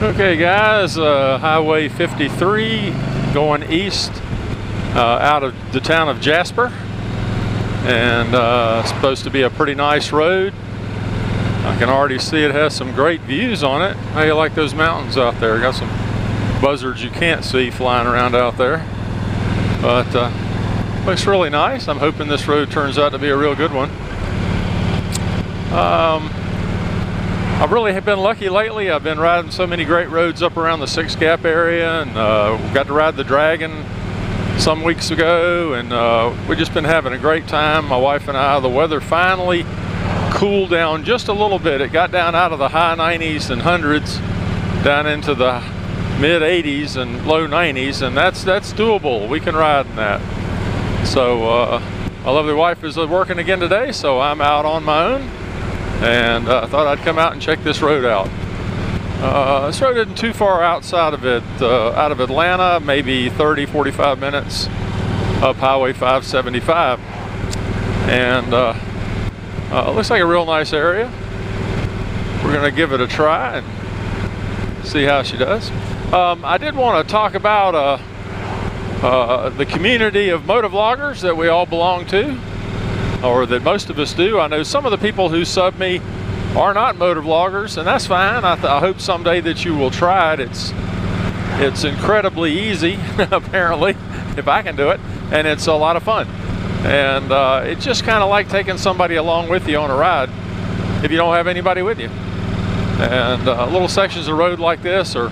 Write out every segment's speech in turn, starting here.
Okay guys, Highway 53 going east out of the town of Jasper, and supposed to be a pretty nice road. I can already see it has some great views on it. How you like those mountains out there? Got some buzzards you can't see flying around out there, but looks really nice. I'm hoping this road turns out to be a real good one. I've really been lucky lately. I've been riding so many great roads up around the Six Gap area, and got to ride the Dragon some weeks ago, and we've just been having a great time, my wife and I. The weather finally cooled down just a little bit. It got down out of the high 90s and hundreds down into the mid 80s and low 90s, and that's doable. We can ride in that. So my lovely wife is working again today, so I'm out on my own. And I thought I'd come out and check this road out. This road isn't too far outside of it, out of Atlanta, maybe 30-45 minutes up Highway 575. And it looks like a real nice area. We're gonna give it a try and see how she does. I did want to talk about the community of motovloggers that we all belong to, or that most of us do. I know some of the people who sub me are not motovloggers, and that's fine. I hope someday that you will try it. It's incredibly easy, apparently, if I can do it, and it's a lot of fun. And it's just kind of like taking somebody along with you on a ride if you don't have anybody with you. And little sections of road like this, or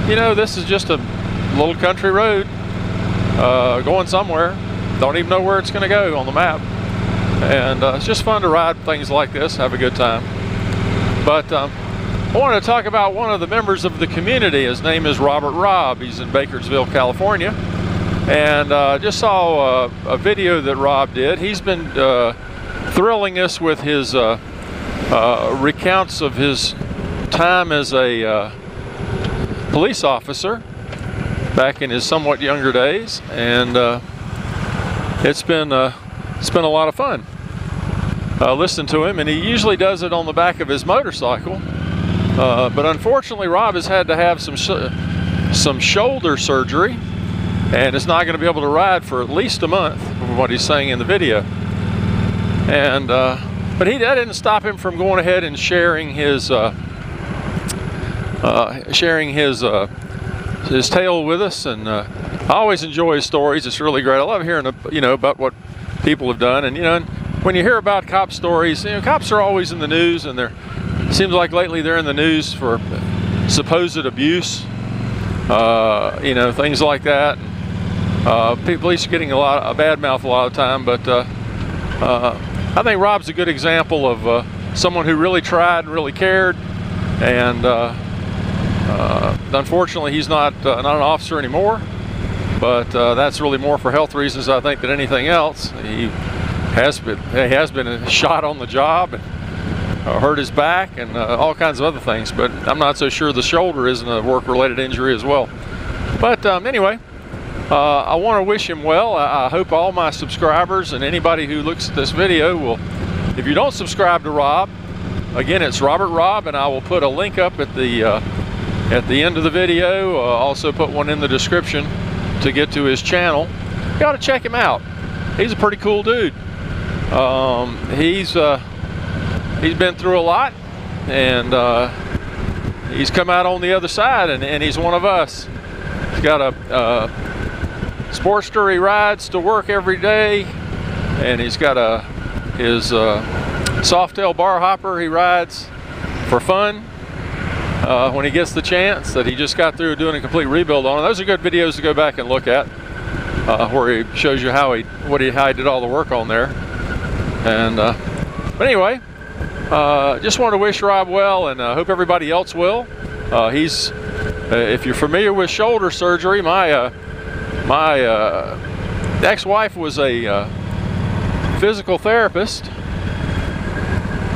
this is just a little country road going somewhere. Don't even know where it's going to go on the map. And it's just fun to ride things like this, have a good time. But I wanted to talk about one of the members of the community. His name is Robert Robb. He's in Bakersville, California. And just saw a video that Rob did. He's been thrilling us with his recounts of his time as a police officer back in his somewhat younger days. And it's been a lot of fun listening to him, and he usually does it on the back of his motorcycle, but unfortunately Rob has had to have some shoulder surgery, and is not going to be able to ride for at least a month, from what he's saying in the video. And but that didn't stop him from going ahead and sharing his tale with us. And I always enjoy his stories. It's really great. I love hearing about what people have done. And when you hear about cop stories, cops are always in the news, and it seems like lately they're in the news for supposed abuse, things like that. Police are getting a bad mouth a lot of time, but I think Rob's a good example of someone who really tried and really cared. And unfortunately, he's not an officer anymore. But that's really more for health reasons, I think, than anything else. He has been shot on the job and hurt his back and all kinds of other things. But I'm not so sure the shoulder isn't a work-related injury as well. But anyway, I want to wish him well. I hope all my subscribers and anybody who looks at this video will, if you don't subscribe to Rob, again, it's Robert Robb, and I will put a link up at the end of the video. Also put one in the description to get to his channel. You ought to check him out. He's a pretty cool dude. He's been through a lot, and he's come out on the other side, and he's one of us. He's got a Sportster he rides to work every day, and he's got his Softail bar hopper he rides for fun when he gets the chance, that he just got through doing a complete rebuild on. Those are good videos to go back and look at, where he shows you how he did all the work on there. And but anyway, just wanted to wish Rob well, and hope everybody else will. If you're familiar with shoulder surgery, my ex-wife was a physical therapist.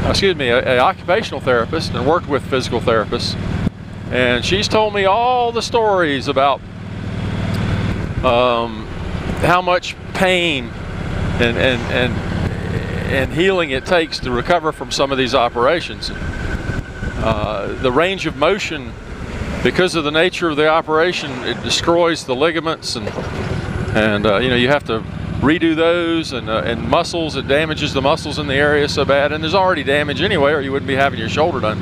Excuse me, an occupational therapist, and worked with physical therapists. And she's told me all the stories about how much pain and healing it takes to recover from some of these operations. The range of motion because of the nature of the operation, it destroys the ligaments, and you know, you have to redo those, and muscles. It damages the muscles in the area so bad, and there's already damage anyway, or you wouldn't be having your shoulder done.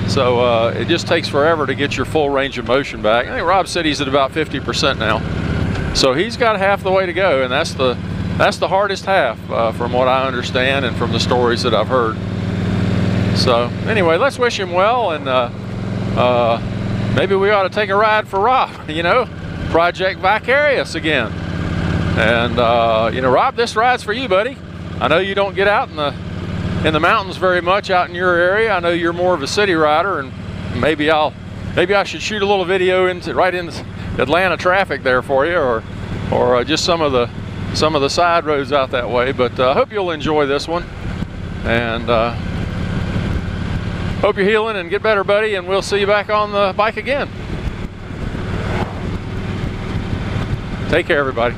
So it just takes forever to get your full range of motion back. I think Rob said he's at about 50% now, so he's got half the way to go, and that's the hardest half, from what I understand and from the stories that I've heard. So anyway, let's wish him well, and maybe we ought to take a ride for Rob, you know, Project Vicarious again. And you know, Rob, this ride's for you, buddy. I know you don't get out in the mountains very much out in your area. I know you're more of a city rider, and maybe I should shoot a little video right into Atlanta traffic there for you, or just some of the side roads out that way. But I hope you'll enjoy this one, and hope you're healing and get better, buddy, and we'll see you back on the bike again. Take care, everybody.